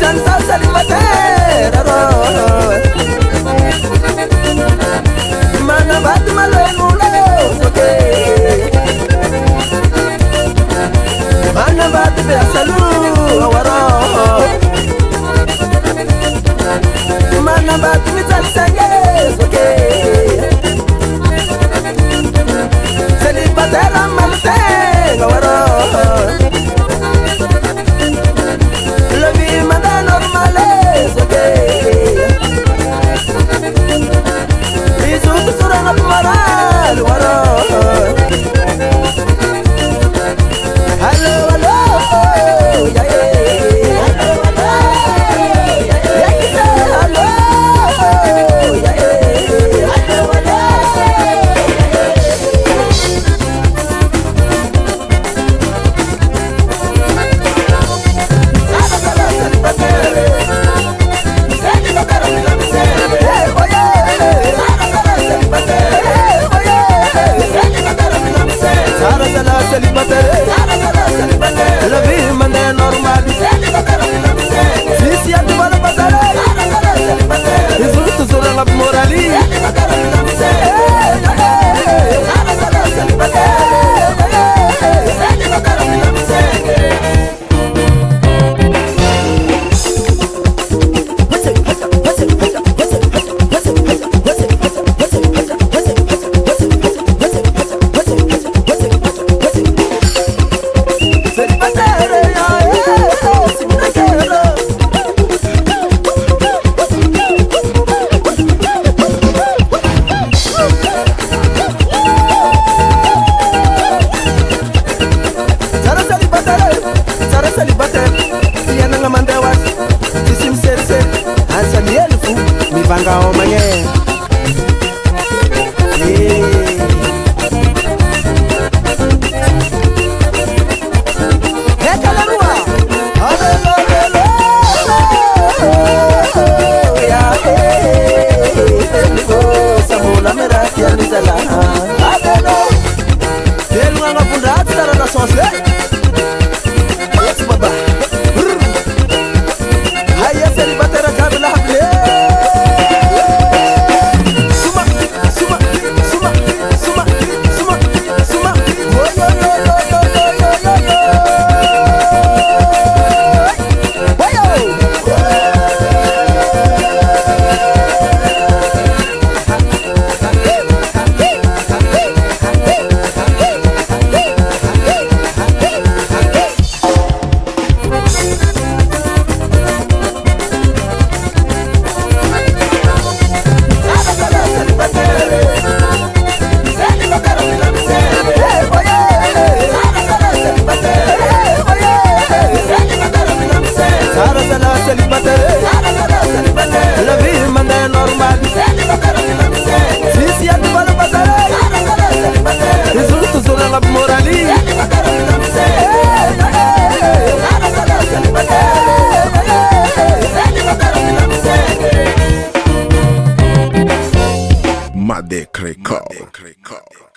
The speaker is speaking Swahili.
Santa célibataire. Mana bat malemule, okay. Mana bat besalu awaro. Mana bat mital sanges, okay. Célibataire malte awaro. La vie manda normale, okay. Isu surang maral waro. Hello, hello, yeah, yeah. Hello, yeah, yeah. La vie manda normal. Si atu bala pasare. Isu surang ap morali. Vanga omanye Hekalarua Alelo Ya Samula merah ya misala Alelo Delu nga pundat tara na sosle Yes baba Haya célibataire kabla hable La vie manda normal. Si atu bala pasare. Isu surang ap morali. Madek Record.